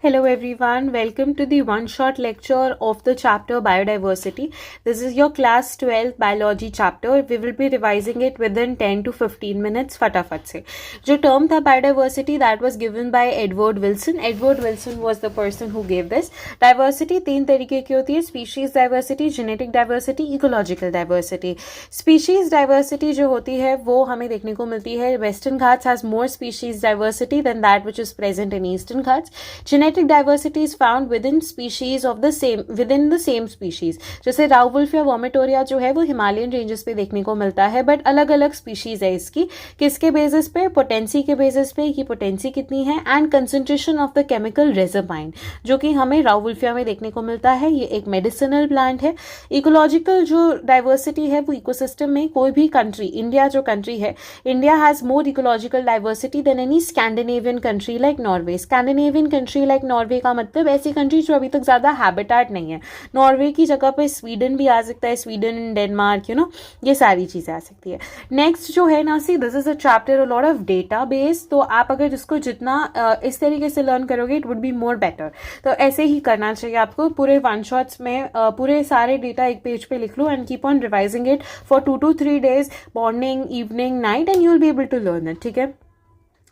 Hello everyone, welcome to the one-shot lecture of the chapter Biodiversity. This is your class 12 biology chapter. We will be revising it within 10 to 15 minutes फटाफट से. जो term था biodiversity that was given by Edward Wilson. Edward Wilson was the person who gave this. Diversity तीन तरीके की होती है, species diversity, genetic diversity, ecological diversity. Species diversity जो होती है वो हमें देखने को मिलती है. Western Ghats has more species diversity than that which is present in Eastern Ghats. Genetic diversity is found within the same species. जैसे राउवुल्फ या वोमेटोरिया जो है वो हिमालयन रेंजेस पे देखने को मिलता है, बट अलग अलग स्पीशीज है इसकी. किसके बेसिस पे? पोटेंसी के बेसिस पे कि पोटेंसी कितनी है, and concentration of the chemical रेजोबाइन जो कि हमें राउवुल्फिया में देखने को मिलता है. ये एक मेडिसिनल प्लांट है. इकोलॉजिकल जो डाइवर्सिटी है वो इकोसिस्टम में कोई भी कंट्री, इंडिया जो कंट्री है, India has more ecological diversity than any Scandinavian country like Norway. Scandinavian country like Norway का मतलब ऐसी कंट्री जो अभी तक ज्यादा हैबिटेट नहीं है. नॉर्वे की जगह पे स्वीडन भी आ सकता है, स्वीडन, डेनमार्क, ये सारी चीजें आ सकती है. नेक्स्ट जो है ना, see this is a chapter, a lot of data base. तो आप अगर इसको जितना इस तरीके से लर्न करोगे it would be more better. तो ऐसे ही करना चाहिए आपको. पूरे वन शॉट्स में पूरे सारे डेटा एक पेज पे लिख लो and keep on revising it for 2 to 3 days, morning, evening, night, and you will be able to learn it. ठीक है.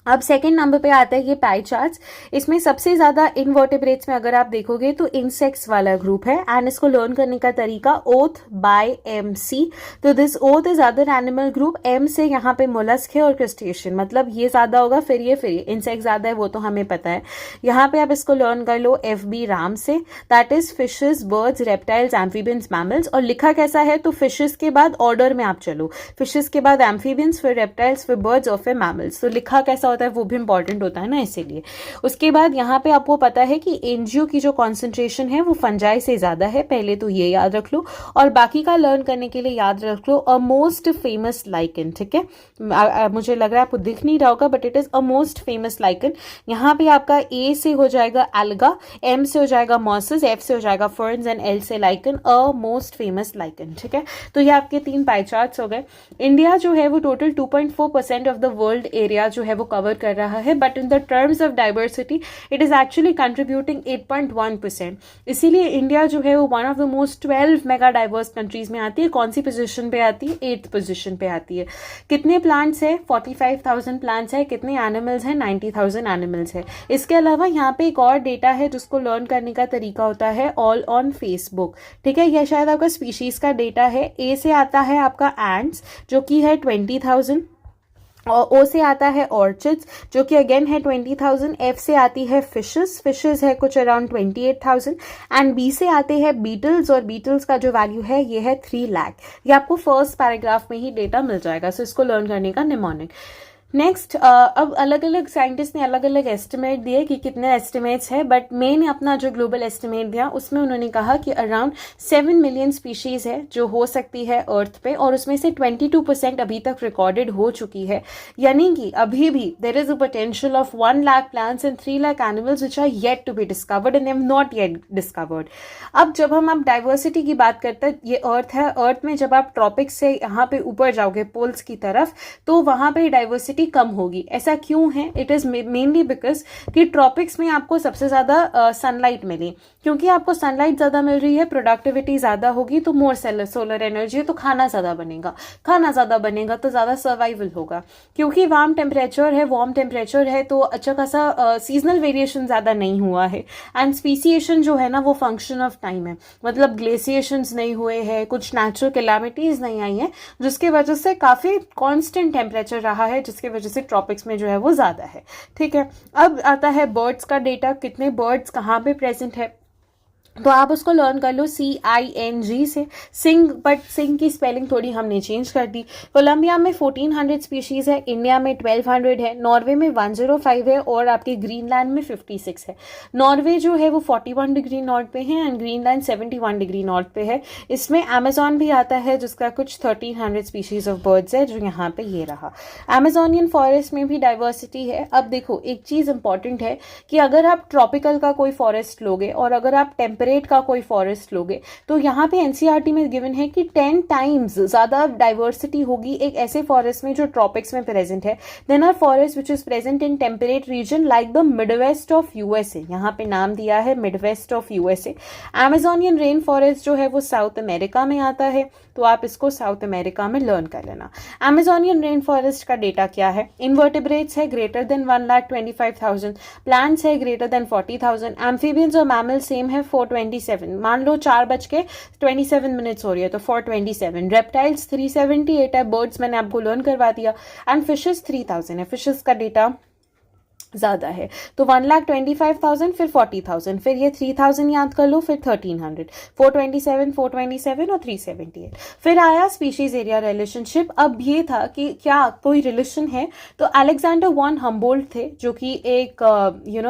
अब सेकेंड नंबर पे आता है ये पाई चार्ट्स. इसमें सबसे ज्यादा इनवर्टेब्रेट्स में अगर आप देखोगे तो इंसेक्ट्स वाला ग्रुप है, एंड इसको लर्न करने का तरीका ओथ बाय एम सी. तो दिस ओथ is other animal group. M से यहाँ पे मोलस्क है और क्रस्टेशियन, मतलब ये ज्यादा होगा, फिर ये इंसेक्ट ज्यादा है, वो तो हमें पता है. यहाँ पे आप इसको लर्न कर लो एफ बी राम से, that is fishes, birds, reptiles, amphibians, mammals. और लिखा कैसा है? तो फिशेस के बाद ऑर्डर में आप चलो, फिशेस के बाद एम्फीबियंस, फिर रेप्टाइल्स, फिर बर्ड्स और फिर मैमल्स. तो लिखा कैसा होता है वो भी इंपॉर्टेंट होता है ना, इसीलिए. उसके बाद यहाँ पे आपको पता है कि एनजीओ की जो कॉन्सेंट्रेशन है वो फंजाई से ज्यादा है. पहले तो ये याद रख लो, और बाकी का लर्न करने के लिए याद रख लो अ मोस्ट फेमस लाइकन. ठीक है, मुझे लग रहा है आपको दिख नहीं रहा होगा, but it is a most famous lichen. यहाँ पे आपका ए से हो जाएगा एल्गा, एम से हो जाएगा मॉसेस, एफ से हो जाएगा फर्न्स, एंड एल से lichen, a most famous lichen. ठीक है, तो ये आपके 3 पाई चार्ट्स हो गए. इंडिया जो है वो total 2.4% of the world area जो है वो कवर कर रहा है, but in the terms of diversity it is actually contributing 8.1%. इसीलिए इंडिया जो है वो one of the most 12 mega diverse countries में आती है. कौन सी पोजीशन पे आती है? 8th पोजीशन पे आती है. कितने प्लांट्स है? 45,000 प्लांट्स है. कितने एनिमल्स है? 90,000 एनिमल्स है. इसके अलावा यहाँ पे एक और डेटा है जिसको लर्न करने का तरीका होता है ऑल ऑन फेसबुक. ठीक है, यह शायद आपका स्पीशीज का डेटा है. ए से आता है आपका एंड्स जो कि है 20,000, और ओ से आता है ऑर्चिड्स जो कि अगेन है 20,000. एफ से आती है फिशेस है कुछ अराउंड 28,000. एंड बी से आते हैं बीटल्स, और बीटल्स का जो वैल्यू है ये है 3 लाख. ये आपको फर्स्ट पैराग्राफ में ही डेटा मिल जाएगा. सो इसको लर्न करने का निमोनिक. नेक्स्ट, अब अलग अलग साइंटिस्ट ने अलग अलग एस्टिमेट दिए कि कितने एस्टिमेट्स है, बट मेन अपना जो ग्लोबल एस्टिमेट दिया उसमें उन्होंने कहा कि अराउंड 7 मिलियन स्पीशीज है जो हो सकती है अर्थ पे, और उसमें से 22% अभी तक रिकॉर्डेड हो चुकी है. यानी कि अभी भी there is a potential of 1 lakh plants and 3 lakh animals which are yet to be discovered and not yet discovered. अब जब हम डाइवर्सिटी की बात करते हैं, ये अर्थ है, अर्थ में जब आप ट्रॉपिक्स से यहाँ पे ऊपर जाओगे पोल्स की तरफ, तो वहां पे डाइवर्सिटी कम होगी. ऐसा क्यों है? इट इज मेनली बिकॉज कि ट्रॉपिक्स में आपको सबसे ज्यादा सनलाइट मिली. क्योंकि आपको सनलाइट ज्यादा मिल रही है, प्रोडक्टिविटी ज्यादा होगी, तो मोर सोलर एनर्जी, तो खाना ज्यादा बनेगा तो ज्यादा सर्वाइवल होगा. क्योंकि वार्म टेम्परेचर है तो अच्छा खासा सीजनल वेरिएशन ज्यादा नहीं हुआ है. एंड स्पीसिएशन जो है ना वो फंक्शन ऑफ टाइम है, मतलब ग्लेशिएशंस नहीं हुए हैं, कुछ नेचुरल कैलामिटीज नहीं आई है, जिसकी वजह से काफी कांस्टेंट टेम्परेचर रहा है, जिसकी वजह से ट्रॉपिक्स में जो है वो ज्यादा है. ठीक है, अब आता है बर्ड्स का डेटा. कितने बर्ड्स कहाँ पे प्रेजेंट है, तो आप उसको लर्न कर लो CING से, सिंग, बट सिंग की स्पेलिंग थोड़ी हमने चेंज कर दी. कोलंबिया में 1400 स्पीशीज है, इंडिया में 1200 है, नॉर्वे में 105 है, और आपके ग्रीनलैंड में 56 है. नॉर्वे जो है वो 41 डिग्री नॉर्थ पे है एंड ग्रीनलैंड 71 डिग्री नॉर्थ पे है. इसमें अमेजॉन भी आता है जिसका कुछ 1300 स्पीशीज ऑफ बर्ड्स है, जो यहाँ पे ये रहा. अमेजोनियन फॉरेस्ट में भी डाइवर्सिटी है. अब देखो एक चीज इंपॉर्टेंट है कि अगर आप ट्रॉपिकल का कोई फॉरेस्ट लोगे और अगर आप टेम्परेचर टेम्परेट का कोई फॉरेस्ट लोगे तो यहाँ पे एनसीईआरटी में गिवन है कि 10 टाइम्स ज़्यादा डाइवर्सिटी होगी एक ऐसे फॉरेस्ट में जो ट्रॉपिक्स में प्रेजेंट है then are forest which is present in temperate region like the Midwest of USA. यहाँ पे नाम दिया है Midwest of USA. Amazonian rain forest जो है वो साउथ अमेरिका में आता है, तो आप इसको साउथ अमेरिका में लर्न कर लेना। अमेजोनियन रेन फॉरेस्ट का डेटा क्या है? इन्वर्टिब्रेट्स है ग्रेटर देन 1,25,000, प्लांट्स है ग्रेटर देन 40,000, एम्फीबियंस और मैमल सेम है 427। मान लो 4:27 हो रही है तो 427। रेप्टाइल्स 378 है, बर्ड्स मैंने आपको लर्न करवा दिया, एंड फिशेस 3,000 है। फिशेस का डेटा ज़्यादा है तो 1,25,000 फिर 40,000 फिर ये 3,000 याद कर लो, फिर 1,300, 427 और 378। फिर आया स्पीशीज एरिया रिलेशनशिप। अब ये था कि क्या कोई रिलेशन है, तो अलेक्जेंडर वॉन हम्बोल्ट थे जो कि एक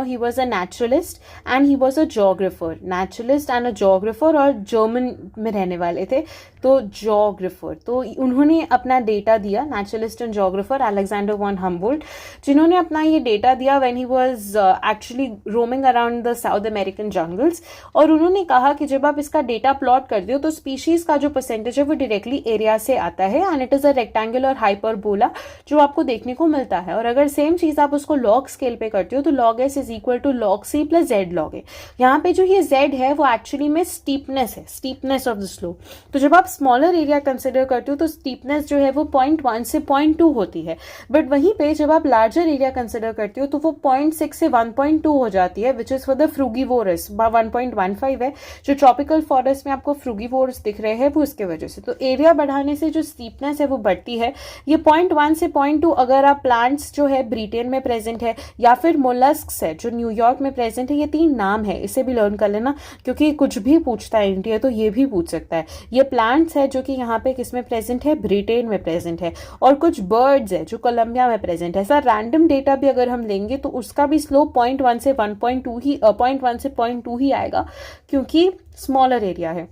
he was a naturalist and he was a geographer, naturalist and a geographer, और जर्मन में रहने वाले थे तो जोग्राफर। तो उन्होंने अपना डेटा दिया, naturalist and geographer Alexander von Humboldt, जिन्होंने अपना ये डेटा दिया when he was actually roaming around the South American jungles। और उन्होंने कहा कि जब आप इसका डेटा प्लॉट कर दो तो स्पीशीज का जो परसेंटेज है वो डायरेक्टली एरिया से आता है, and it is a rectangular hyperbola जो आपको देखने को मिलता है। और अगर सेम चीज आप उसको लॉग स्केल पे करते हो तो log s is equal to log c plus z log a। यहाँ पे जो ये z है वो एक्चुअली में स्टीपनेस है, स्टीपनेस ऑफ द स्लोप। तो जब आप स्मॉलर एरिया कंसिडर करते हो तो स्टीपनेस जो है वो 0.1 से 0.2 होती है, बट वहीं पे जब आप लार्जर एरिया कंसिडर करते हो तो वो 0.6 से 1.2 हो जाती है, which is for the frugivorous. 1.15 है जो ट्रॉपिकल फॉरेस्ट में आपको फ्रूगीवोरस दिख रहे हैं वो इसके वजह से। तो एरिया बढ़ाने से जो स्टीपनेस है वो बढ़ती है। ये 0.1 से 0.2 अगर आप प्लांट्स जो है ब्रिटेन में प्रेजेंट है या फिर मोलस्क्स है जो न्यूयॉर्क में प्रेजेंट है, ये 3 नाम है, इसे भी लर्न कर लेना क्योंकि कुछ भी पूछता है इंडिया तो ये भी पूछ सकता है। ये प्लांट्स है जो कि यहाँ पे किस में प्रेजेंट है, ब्रिटेन में प्रेजेंट है, और कुछ बर्ड्स है जो कोलंबिया में प्रेजेंट है। ऐसा रैंडम डेटा भी अगर हम लेंगे तो उसका भी स्लोप 0.1 से 1.2 ही 0.1 से 0.2 ही आएगा क्योंकि स्मॉलर एरिया है।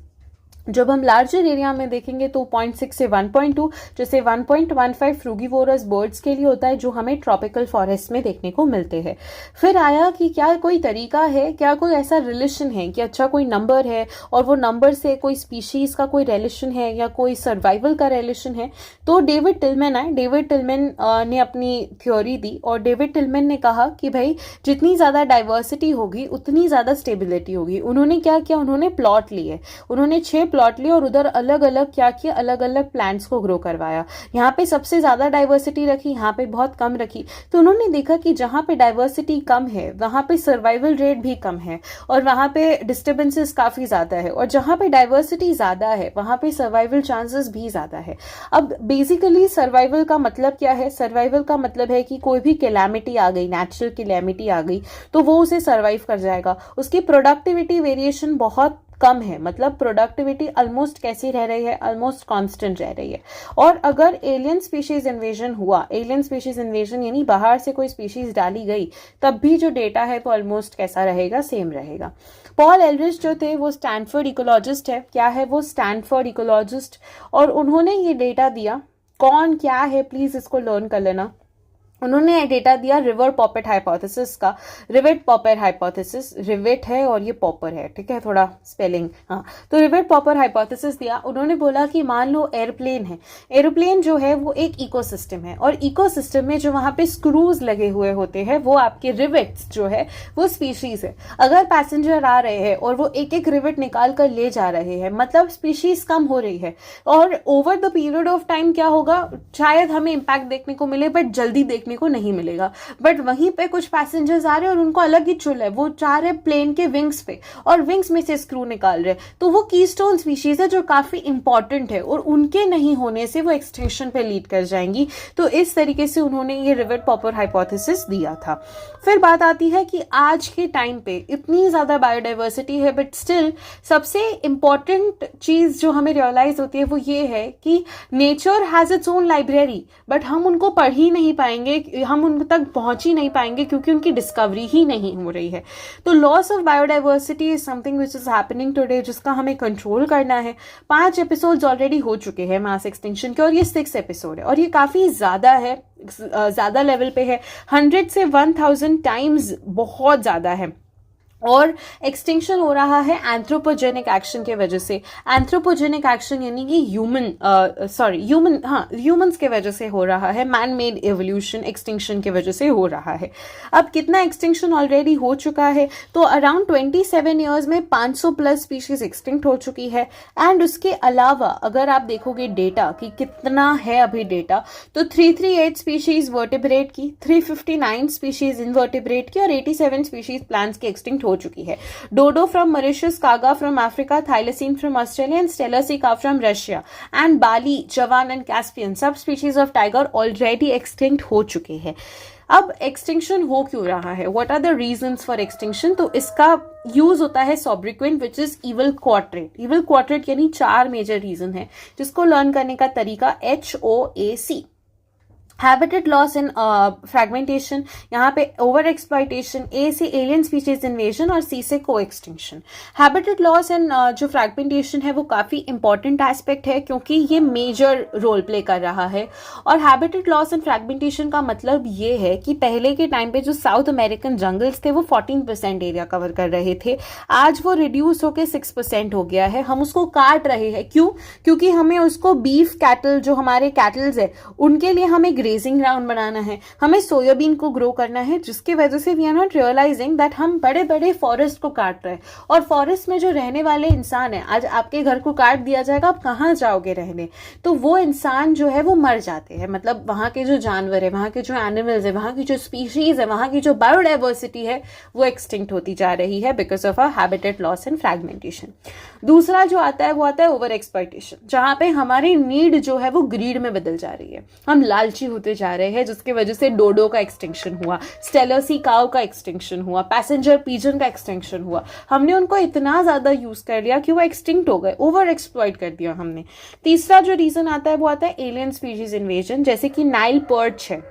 जब हम लार्जर एरिया में देखेंगे तो 0.6 से 1.2, जैसे 1.15 फ्रूगीवोरस बर्ड्स के लिए होता है जो हमें ट्रॉपिकल फॉरेस्ट में देखने को मिलते हैं। फिर आया कि क्या कोई तरीका है, क्या कोई ऐसा रिलेशन है कि अच्छा कोई नंबर है और वो नंबर से कोई स्पीशीज का कोई रिलेशन है या कोई सर्वाइवल का रिलेशन है। तो डेविड टिलमैन आए, डेविड टिलमैन ने अपनी थ्योरी दी और डेविड टिलमैन ने कहा कि भाई जितनी ज़्यादा डाइवर्सिटी होगी उतनी ज़्यादा स्टेबिलिटी होगी। उन्होंने क्या किया, उन्होंने प्लॉट लिए, उन्होंने 6 प्लॉट लिए और उधर अलग अलग क्या किया, अलग अलग प्लांट्स को ग्रो करवाया। यहाँ पे सबसे ज्यादा डाइवर्सिटी रखी, यहाँ पे बहुत कम रखी। तो उन्होंने देखा कि जहाँ पे डाइवर्सिटी कम है वहां पे सर्वाइवल रेट भी कम है और वहां पे डिस्टर्बेंसेस काफी ज्यादा है, और जहाँ पे डाइवर्सिटी ज्यादा है वहां पे सर्वाइवल चांसेस भी ज्यादा है। अब बेसिकली सर्वाइवल का मतलब क्या है? सर्वाइवल का मतलब है कि कोई भी कैलामिटी आ गई, नेचुरल कैलामिटी आ गई तो वो उसे सर्वाइव कर जाएगा। उसकी प्रोडक्टिविटी वेरिएशन बहुत कम है, मतलब प्रोडक्टिविटी ऑलमोस्ट कैसी रह रही है, ऑलमोस्ट कांस्टेंट रह रही है। और अगर एलियन स्पीशीज इन्वेजन हुआ, एलियन स्पीशीज इन्वेजन यानी बाहर से कोई स्पीशीज डाली गई, तब भी जो डेटा है वो ऑलमोस्ट कैसा रहेगा, सेम रहेगा। पॉल एलरिच जो थे वो स्टैनफोर्ड इकोलॉजिस्ट है। क्या है वो? Stanford ecologist. और उन्होंने ये डेटा दिया, कौन क्या है प्लीज इसको लर्न कर लेना। उन्होंने डेटा दिया रिवर पॉपेट हाइपोथेसिस का। रिवेट पॉपर हाइपोथेसिस, रिवेट है और ये पॉपर है, ठीक है, थोड़ा स्पेलिंग, हाँ। तो रिवेट पॉपर हाइपोथेसिस दिया। उन्होंने बोला कि मान लो एयरप्लेन है, एयरप्लेन जो है वो एक इकोसिस्टम है और इकोसिस्टम में जो वहां पे स्क्रूज लगे हुए होते हैं वो आपके रिवेट्स जो है वो स्पीशीज है। अगर पैसेंजर आ रहे हैं और वो एक एक रिवेट निकाल कर ले जा रहे हैं, मतलब स्पीशीज कम हो रही है। और over the period of time क्या होगा, शायद हमें इम्पैक्ट देखने को मिले बट जल्दी देखने को नहीं मिलेगा। बट वहीं पे कुछ पैसेंजर्स आ रहे हैं और उनको अलग ही चुल है, वो जा रहे प्लेन के विंग्स पे और विंग्स में से स्क्रू निकाल रहे, तो वो कीस्टोन स्पीशीज है जो काफी इंपॉर्टेंट है और उनके नहीं होने से वो एक्सटिंक्शन पे लीड कर जाएंगी। तो इस तरीके से उन्होंने ये रिवेट पॉपर हाइपोथेसिस दिया था। फिर बात आती है कि आज के टाइम पे इतनी ज्यादा बायोडाइवर्सिटी है बट स्टिल सबसे इंपॉर्टेंट चीज जो हमें रियलाइज होती है वो ये है कि nature has its own library, but हम उनको पढ़ ही नहीं पाएंगे, हम उन तक पहुंच ही नहीं पाएंगे क्योंकि उनकी डिस्कवरी ही नहीं हो रही है। तो loss of biodiversity is something which is happening today, जिसका हमें कंट्रोल करना है। 5 एपिसोड्स ऑलरेडी हो चुके हैं मास एक्सटिंक्शन के और ये 6 एपिसोड है और ये काफी ज्यादा है, ज्यादा लेवल पे है। 100 से 1000 टाइम्स बहुत ज्यादा है। और एक्सटिंक्शन हो रहा है एंथ्रोपोजेनिक एक्शन के वजह से। एंथ्रोपोजेनिक एक्शन यानी कि ह्यूमंस के वजह से हो रहा है। मैन मेड एवोल्यूशन एक्सटिंक्शन के वजह से हो रहा है। अब कितना एक्सटिंक्शन ऑलरेडी हो चुका है, तो अराउंड 27 ईयर्स में 500 प्लस स्पीशीज एक्सटिंक्ट हो चुकी है। एंड उसके अलावा अगर आप देखोगे डेटा कि कितना है अभी डेटा, तो 338 स्पीशीज वर्टिब्रेट की, 359 स्पीशीज इनवर्टिब्रेट की और 87 स्पीशीज प्लांट्स की एक्सटिंक्ट हो चुकी है। Dodo from Mauritius, quagga from Africa, thylacine from Australia and स्टेलरसिका from Russia and Bali, Javan and Caspian subspecies of tiger already extinct हो चुके हैं। अब एक्सटिंक्शन हो क्यों रहा है, what are the reasons for extinction? तो इसका यूज होता है sobriquet which is evil quartet. Evil quartet यानी 4 मेजर रीजन है, जिसको लर्न करने का तरीका HOAC। Habitat loss and fragmentation, यहाँ पे ओवर एक्सप्लॉइटेशन, ए से एलियन स्पीशीज इन्वेजन और सी से को एक्सटिंक्शन। हैबिटेट लॉस एंड जो फ्रैगमेंटेशन है वो काफ़ी इंपॉर्टेंट एस्पेक्ट है, क्योंकि ये मेजर रोल प्ले कर रहा है। और हैबिटेट लॉस एंड फ्रैगमेंटेशन का मतलब ये है कि पहले के टाइम पे जो साउथ अमेरिकन जंगल्स थे वो 14% एरिया कवर कर रहे थे, आज वो रिड्यूस होकर 6% हो गया है। हम उसको काट रहे हैं, क्यों? क्योंकि हमें उसको बीफ कैटल, जो हमारे कैटल्स है उनके लिए हमें ग्रेजिंग ग्राउंड बनाना है, हमें सोयाबीन को ग्रो करना है, जिसकी वजह से we are not realising that हम बड़े बड़े फॉरेस्ट को काट रहे हैं। और फॉरेस्ट में जो रहने वाले इंसान है, आज आपके घर को काट दिया जाएगा, आप कहाँ जाओगे रहने? तो वो इंसान जो है वो मर जाते हैं, मतलब वहां के जो जानवर है, वहां के जो एनिमल्स है, वहां की जो स्पीशीज है, वहां की जो बायोडाइवर्सिटी है वो एक्सटिंक्ट होती जा रही है because of a habitat loss and fragmentation. दूसरा जो आता है वो आता है ओवर एक्सप्लॉइटेशन, जहां पे हमारी नीड जो है वो ग्रीड में बदल जा रही है, हम लालची होते जा रहे हैं, जिसकी वजह से डोडो का एक्सटिंक्शन हुआ, स्टेलरसी काउ का एक्सटिंक्शन हुआ, पैसेंजर पीजन का एक्सटिंक्शन हुआ। हमने उनको इतना ज्यादा यूज कर लिया कि वो एक्सटिंक्ट हो गए, ओवर एक्सप्लॉइट कर दिया हमने। तीसरा जो रीजन आता है वो आता है एलियन स्पीशीज इन्वेजन, जैसे कि नाइल पर्च है।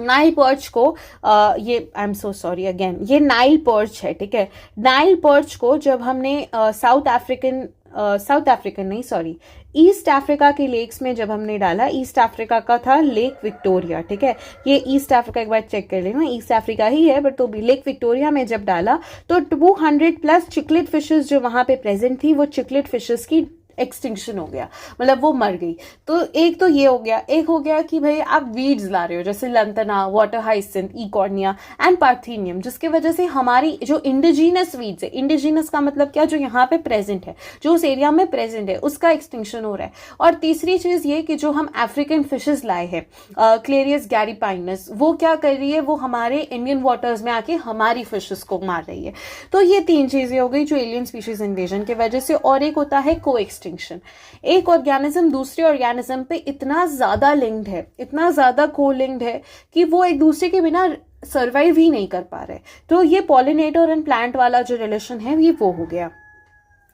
नाइल पर्च को ये I am so sorry again, ये नाइल पर्च है, ठीक है। नाइल पर्च को जब हमने साउथ अफ्रीकन नहीं सॉरी ईस्ट अफ्रीका के लेक्स में जब हमने डाला, ईस्ट अफ्रीका का था लेक विक्टोरिया, ठीक है, ये ईस्ट अफ्रीका एक बार चेक कर लेना, ईस्ट अफ्रीका ही है बट तो भी लेक विक्टोरिया में जब डाला तो 200 प्लस चिकलेट फिशेस जो वहां पे प्रेजेंट थी, वो चिकलेट फिशेस की एक्सटिंक्शन हो गया, मतलब वो मर गई। तो एक तो ये हो गया, एक हो गया कि भाई आप वीड्स ला रहे हो जैसे lantana, water hyacinth, eichhornia and parthenium, जिसके वजह से हमारी जो इंडिजीनस वीड्स है, इंडिजीनस का मतलब क्या, जो यहाँ पे प्रेजेंट है, जो उस एरिया में प्रेजेंट है, उसका एक्सटिंक्शन हो रहा है। और तीसरी चीज ये कि जो हम अफ्रीकन फिशेस लाए हैं, क्लेरियस गैरीपाइनस, वो क्या कर रही है, वो हमारे इंडियन वाटर्स में आके हमारी फिशेस को मार रही है। तो ये 3 चीजें हो गई जो एलियन स्पीशीज इन्वेजन की वजह से। और एक होता है को एक्सटिंक्शन। एक ऑर्गेनिज्म दूसरे ऑर्गेनिज्म पे इतना ज्यादा लिंक्ड है, इतना ज्यादा को लिंक्ड है कि वो एक दूसरे के बिना सर्वाइव ही नहीं कर पा रहे। तो ये पॉलिनेटर एंड प्लांट वाला जो रिलेशन है ये वो हो गया।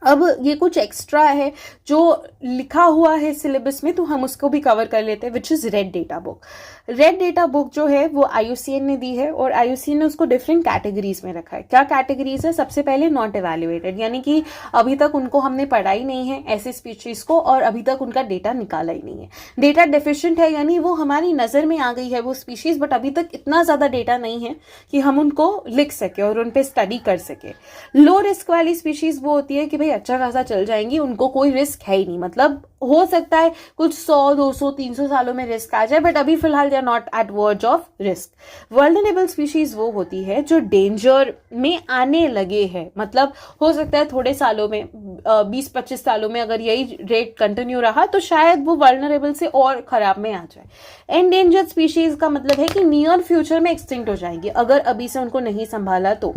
अब ये कुछ एक्स्ट्रा है जो लिखा हुआ है सिलेबस में, तो हम उसको भी कवर कर लेते हैं, which is red data book. Red data book जो है वो IUCN ने दी है और IUCN ने उसको डिफरेंट कैटेगरीज में रखा है। क्या कैटेगरीज है? सबसे पहले नॉट एवेल्युएटेड, यानी कि अभी तक उनको हमने पढ़ा ही नहीं है ऐसे स्पीशीज को और अभी तक उनका डेटा निकाला ही नहीं है। डेटा डेफिशिएंट है, यानी वो हमारी नजर में आ गई है वो स्पीशीज, बट अभी तक इतना ज्यादा डेटा नहीं है कि हम उनको लिख सके और उन पर स्टडी कर सके। लो रिस्क वाली स्पीशीज वो होती है कि भाई अच्छा खासा चल जाएंगी, उनको कोई रिस्क है ही नहीं, मतलब हो सकता है कुछ 100, 200, 300 सालों में रिस्क आ जाए, बट अभी फिलहाल they are not at verge of risk. Vulnerable species वो होती है जो डेंजर में आने लगे हैं, मतलब हो सकता है थोड़े सालों में 20-25 सालों में अगर यही रेट कंटिन्यू रहा तो शायद वो वल्नरेबल से और खराब में आ जाए। एंडेंजर्ड स्पीशीज का मतलब है कि नियर फ्यूचर में एक्सटिंक्ट हो जाएंगी अगर अभी से उनको नहीं संभाला तो।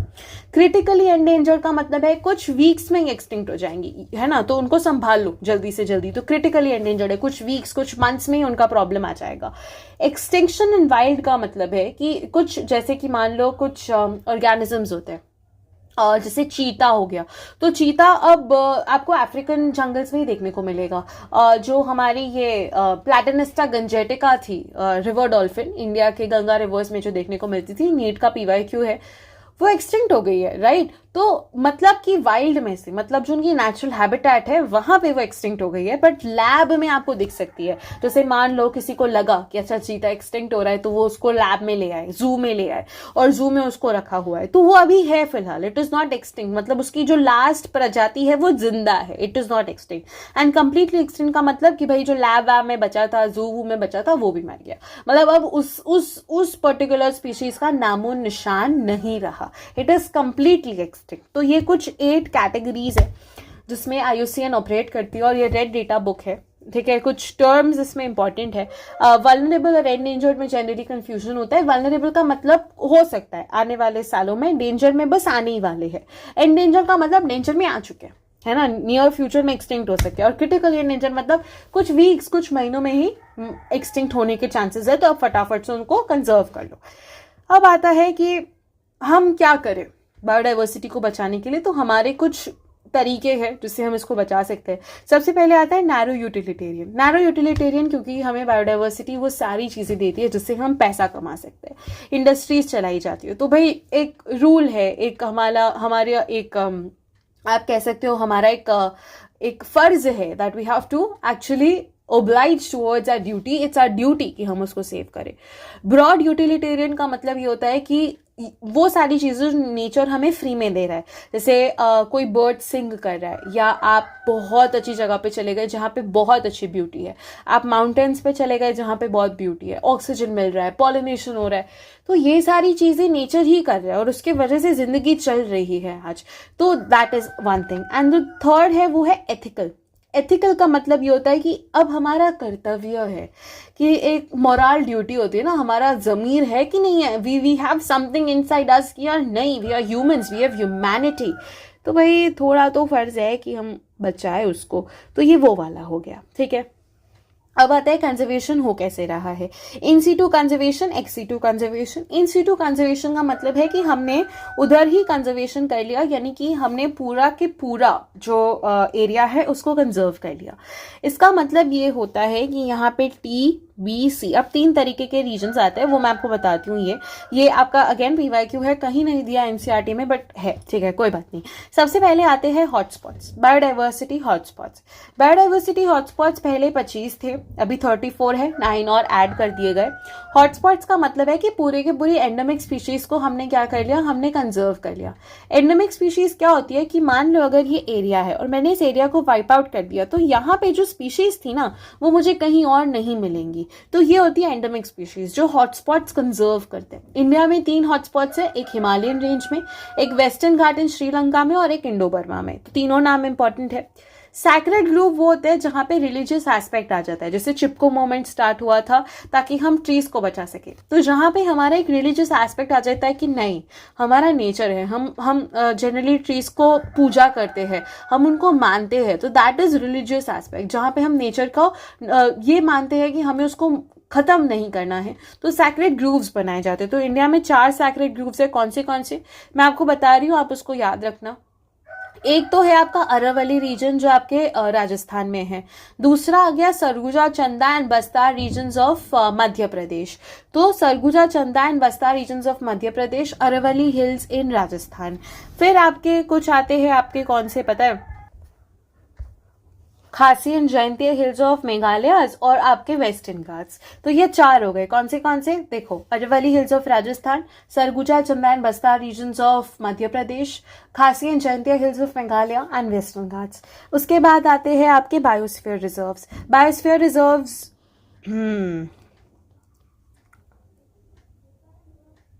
क्रिटिकली एंडेंजर्ड का मतलब है कुछ वीक्स में ही एक्सटिंक्ट हो जाएंगी, है ना, तो उनको संभाल लो जल्दी से जल्दी, तो क्रिटिकली एंडेंजर्ड है, कुछ वीक्स कुछ मंथ्स में ही उनका प्रॉब्लम आ जाएगा। एक्सटिंक्शन इन वाइल्ड का मतलब है कि कुछ जैसे कि मान लो कुछ ऑर्गेनिजम्स होते हैं, जैसे चीता हो गया, तो चीता अब आपको अफ्रीकन जंगल्स में ही देखने को मिलेगा। जो हमारी ये प्लैटेनिस्टा गंजेटिका थी, रिवर डॉल्फिन, इंडिया के गंगा रिवर्स में जो देखने को मिलती थी, नीट का PYQ है, वो एक्सटिंक्ट हो गई है, राइट। तो मतलब कि वाइल्ड में से, मतलब जो उनकी नेचुरल हैबिटेट है वहां पे वो एक्सटिंक्ट हो गई है, बट लैब में आपको दिख सकती है। जैसे मान लो किसी को लगा कि अच्छा चीता एक्सटिंक्ट हो रहा है, तो वो उसको लैब में ले आए, जू में ले आए, और जू में उसको रखा हुआ है, तो वो अभी है फिलहाल, इट इज नॉट एक्सटिंक्ट, मतलब उसकी जो लास्ट प्रजाति है वो जिंदा है, it is not extinct. And completely extinct का मतलब कि भाई जो लैब वैब में बचा था, जू वू में बचा था, वो भी मर गया, मतलब अब उस पर्टिकुलर स्पीशीज का नामो निशान नहीं रहा, इट इज कंप्लीटली एक्सटिंक्ट। तो ये कुछ 8 कैटेगरीज है जिसमें IUCN ऑपरेट करती है, और ये रेड डेटा बुक है, ठीक है। कुछ टर्म्स इसमें इंपॉर्टेंट है। वल्नरेबल और एंडेंजर्ड में जनरली कंफ्यूजन होता है। वल्नरेबल का मतलब हो सकता है आने वाले सालों में, डेंजर में बस आने ही वाले हैं। एंडेंजर का मतलब डेंजर में आ चुके हैं, है ना, नियर फ्यूचर में एक्सटिंक्ट हो सकते हैं। और क्रिटिकल एंडेंजर मतलब कुछ वीक्स, कुछ महीनों में ही एक्सटिंक्ट होने के चांसेस है, तो अब फटाफट से उनको कंजर्व कर लो। अब आता है कि हम क्या करें बायोडाइवर्सिटी को बचाने के लिए। तो हमारे कुछ तरीके हैं जिससे हम इसको बचा सकते हैं। सबसे पहले आता है नैरो यूटिलिटेरियन। नैरो यूटिलिटेरियन क्योंकि हमें बायोडाइवर्सिटी वो सारी चीजें देती है जिससे हम पैसा कमा सकते हैं, इंडस्ट्रीज चलाई जाती है। तो भाई एक रूल है, एक हमारे एक आप कह सकते हो हमारा एक फर्ज है, that we have to actually obliged towards our duty, it's our duty कि हम उसको सेव करें। ब्रॉड यूटिलिटेरियन का मतलब ये होता है कि वो सारी चीजें नेचर हमें फ्री में दे रहा है। जैसे कोई बर्ड सिंग कर रहा है, या आप बहुत अच्छी जगह पे चले गए जहाँ पे बहुत अच्छी ब्यूटी है, आप माउंटेन्स पे चले गए जहाँ पे बहुत ब्यूटी है, ऑक्सीजन मिल रहा है, पॉलिनेशन हो रहा है, तो ये सारी चीजें नेचर ही कर रहा है और उसके वजह से जिंदगी चल रही है आज। तो that is one thing. And जो थर्ड है वो है एथिकल। एथिकल का मतलब ये होता है कि अब हमारा कर्तव्य है, कि एक मोरल ड्यूटी होती है ना, हमारा जमीर है कि नहीं है, we have something inside us कि यार नहीं, we are humans, we have humanity, तो भाई थोड़ा तो फर्ज है कि हम बचाए उसको। तो ये वो वाला हो गया, ठीक है। अब आता है कंजर्वेशन हो कैसे रहा है। In situ conservation, ex situ conservation. In situ conservation का मतलब है कि हमने उधर ही कंजर्वेशन कर लिया, यानी कि हमने पूरा के पूरा जो एरिया है उसको कंजर्व कर लिया। इसका मतलब ये होता है कि यहाँ पे TBC, अब 3 तरीके के रीजन्स आते हैं, वो मैं आपको बताती हूँ। ये आपका अगेन PYQ है, कहीं नहीं दिया NCERT में, बट है, ठीक है, कोई बात नहीं। सबसे पहले आते हैं hotspots, biodiversity hotspots. Biodiversity hotspots पहले 25 थे, अभी 34 है, 9 और ऐड कर दिए गए। हॉटस्पॉट्स का मतलब है कि पूरे के पूरी एंडेमिक स्पीशीज को हमने क्या कर लिया, हमने कंजर्व कर लिया। एंडेमिक स्पीशीज क्या होती है कि मान लो अगर ये एरिया है और मैंने इस एरिया को वाइप आउट कर दिया, तो यहाँ पे जो स्पीशीज थी ना वो मुझे कहीं और नहीं मिलेंगी, तो ये होती है एंडेमिक स्पीशीज जो हॉटस्पॉट्स कंजर्व करते हैं। इंडिया में 3 हॉटस्पॉट्स है, एक हिमालयन रेंज में, एक वेस्टर्न घाट इन श्रीलंका में, और एक इंडो बर्मा में। तो तीनों नाम इंपॉर्टेंट है। सैक्रेड ग्रुव वो होते हैं जहां पे रिलीजियस एस्पेक्ट आ जाता है, जैसे चिपको मूवमेंट स्टार्ट हुआ था ताकि हम ट्रीज को बचा सके, तो जहां पे हमारा एक रिलीजियस एस्पेक्ट आ जाता है कि नहीं, हमारा नेचर है, हम जनरली ट्रीज को पूजा करते हैं, हम उनको मानते हैं, तो दैट इज रिलीजियस एस्पेक्ट, जहां पे हम नेचर को ये मानते हैं कि हमें उसको खत्म नहीं करना है, तो सैक्रेड ग्रूव्स बनाए जाते हैं। तो इंडिया में 4 सैक्रेड ग्रूव्स है। कौन से मैं आपको बता रही हूँ, आप उसको याद रखना। एक तो है आपका अरावली रीजन जो आपके राजस्थान में है। दूसरा आ गया Surguja, Chanda and Bastar regions of Madhya Pradesh. तो Surguja, Chanda and Bastar regions of Madhya Pradesh, Aravalli hills in Rajasthan. फिर आपके कुछ आते हैं, आपके कौन से पता है, खासी and Jaintia hills of Meghalaya और आपके वेस्टर्न घाट्स। तो ये 4 हो गए। कौन से देखो, Aravalli hills of Rajasthan, Surguja, Chanda and Bastar regions of Madhya प्रदेश, खासी and Jaintia hills of Meghalaya and western Ghats. उसके बाद आते हैं आपके biosphere reserves. Biosphere reserves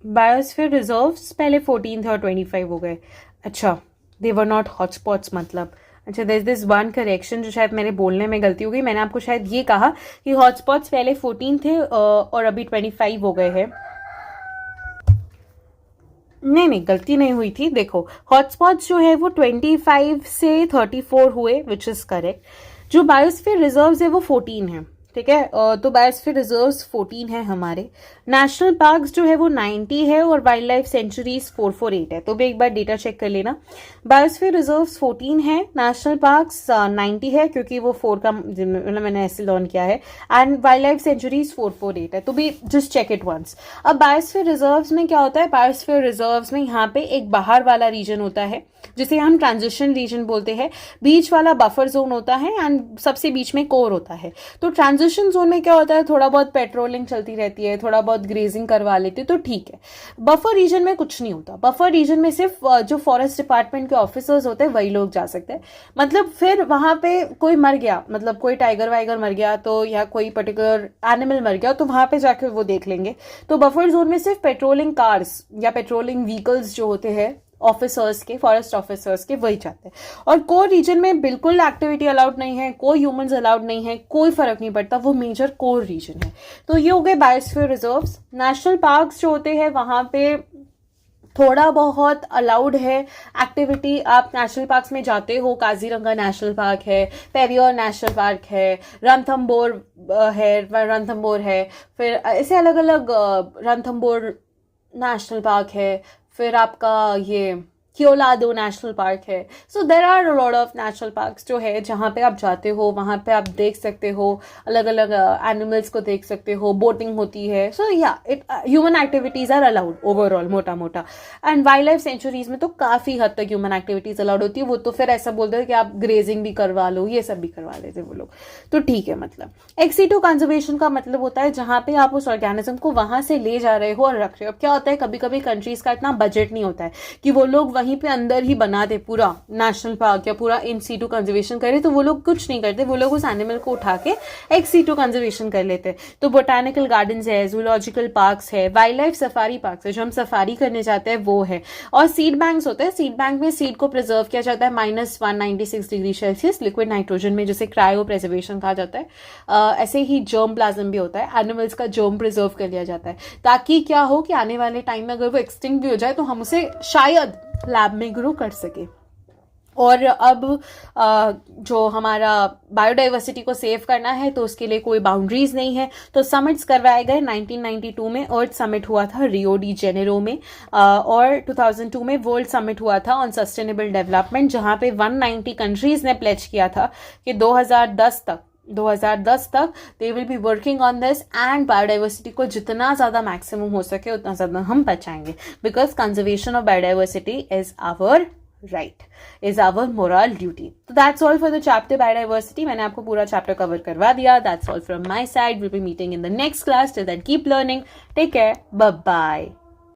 biosphere reserves पहले 14 थे और 25 हो गए। अच्छा, दे वर नॉट हॉटस्पॉट्स, मतलब अच्छा, there is this one correction जो शायद मेरे बोलने में गलती हो गई। मैंने आपको शायद ये कहा कि हॉटस्पॉट्स पहले 14 थे और अभी 25 हो गए हैं। नहीं, गलती नहीं हुई थी। देखो, हॉटस्पॉट्स जो है वो 25 से 34 हुए, विच इज करेक्ट। जो बायोस्फीयर रिजर्व्स है वो 14 है, ठीक है। तो बायोस्फीयर रिजर्व्स 14 है हमारे, नेशनल पार्क्स जो है वो 90 है और वाइल्ड लाइफ सेंचुरीज 448 है। तो भी एक बार डेटा चेक कर लेना। बायोस्फीयर रिजर्व्स 14 है, नेशनल पार्क्स 90 है क्योंकि वो 4 का मतलब मैंने ऐसे लर्न किया है, एंड वाइल्ड लाइफ सेंचुरीज 448 है। तो भी जस्ट चेक इट वंस। अब बायोस्फीयर रिजर्व्स में क्या होता है, बायोस्फीयर रिजर्व्स में यहाँ पे एक बाहर वाला रीजन होता है जिसे हम ट्रांजिशन रीजन बोलते हैं, बीच वाला बफर जोन होता है एंड सबसे बीच में कोर होता है। तो ट्रांजिशन जोन में क्या होता है, थोड़ा बहुत पेट्रोलिंग चलती रहती है, थोड़ा बहुत ग्रेजिंग करवा लेते, तो ठीक है। बफर रीजन में कुछ नहीं होता। बफर रीजन में सिर्फ जो फॉरेस्ट डिपार्टमेंट के ऑफिसर्स होते हैं वही लोग जा सकते हैं। मतलब फिर वहां पे कोई मर गया, मतलब कोई टाइगर वाइगर मर गया तो, या कोई पर्टिकुलर एनिमल मर गया तो वहां पे जाके वो देख लेंगे। तो बफर जोन में सिर्फ पेट्रोलिंग कार्स या पेट्रोलिंग व्हीकल्स जो होते हैं ऑफिसर्स के, फॉरेस्ट ऑफिसर्स के, वही चाहते हैं। और कोर रीजन में बिल्कुल एक्टिविटी अलाउड नहीं है, कोई ह्यूमंस अलाउड नहीं है, कोई फर्क नहीं पड़ता, वो मेजर कोर रीजन है। तो ये हो गए बायोस्फीयर रिजर्व्स। नेशनल पार्क्स जो होते हैं वहां पे थोड़ा बहुत अलाउड है एक्टिविटी। आप नेशनल पार्क्स में जाते हो, काजीरंगा नेशनल पार्क है, पेरियर नेशनल पार्क है, रणथंबोर है, फिर ऐसे अलग अलग रणथंबोर नेशनल पार्क है, फिर आपका ये क्योलादो नेशनल पार्क है। So there are a lot of national parks जो है जहाँ पे आप जाते हो, वहाँ पे आप देख सकते हो, अलग अलग एनिमल्स को देख सकते हो, बोटिंग होती है। सो या it human activities are allowed overall, मोटा मोटा। एंड वाइल्ड लाइफ सेंचुरीज में तो काफी हद तक ह्यूमन एक्टिविटीज अलाउड होती है। वो तो फिर ऐसा बोलते हैं कि आप ग्रेजिंग भी करवा लो, ये सब भी करवा लेते वो लोग, तो ठीक है। मतलब एक्सीटो कंजर्वेशन का मतलब होता है जहाँ पे आप उस ऑर्गेनिज्म को वहां से ले जा रहे हो और रख रहे हो। अब क्या होता है, कभी कभी कंट्रीज का इतना बजट नहीं होता है कि वो लोग वहीं पे अंदर ही बना दे पूरा नेशनल पार्क या पूरा इन सीटू कंजर्वेशन करे, तो वो लोग कुछ नहीं करते, वो लोग उस एनिमल को उठा के एक्स सीटू कंजर्वेशन कर लेते हैं। तो बोटानिकल गार्डन्स है, जूलॉजिकल पार्क्स है, वाइल्ड लाइफ सफारी पार्क्स है, जो हम सफारी करने जाते हैं वो है, और सीड बैंक्स होते हैं। सीड बैंक में सीड को प्रिजर्व किया जाता है -196 डिग्री सेल्सियस लिक्विड नाइट्रोजन में, जिसे क्रायो प्रिजर्वेशन कहा जाता है। ऐसे ही जर्म प्लाज्म भी होता है, एनिमल्स का जर्म प्रिजर्व कर लिया जाता है, ताकि क्या हो कि आने वाले टाइम में अगर वो एक्सटिंक्ट भी हो जाए तो हम उसे शायद लैब में ग्रो कर सके। और अब जो हमारा बायोडाइवर्सिटी को सेव करना है तो उसके लिए कोई बाउंड्रीज नहीं है। तो समिट्स करवाए गए 1992 में अर्थ समिट हुआ था रियो डी जेनेरो में, और 2002 में वर्ल्ड समिट हुआ था ऑन सस्टेनेबल डेवलपमेंट, जहां पे 190 कंट्रीज ने प्लेज किया था कि 2010 तक they will be working on this, and biodiversity को जितना ज्यादा मैक्सिमम हो सके उतना ज्यादा हम बचाएंगे, because conservation of biodiversity is our right, is our moral duty. तो that's all for the chapter biodiversity. मैंने आपको पूरा चैप्टर कवर करवा दिया। That's all from my side. Will be meeting in the next class. Till then keep learning, take care, bye bye.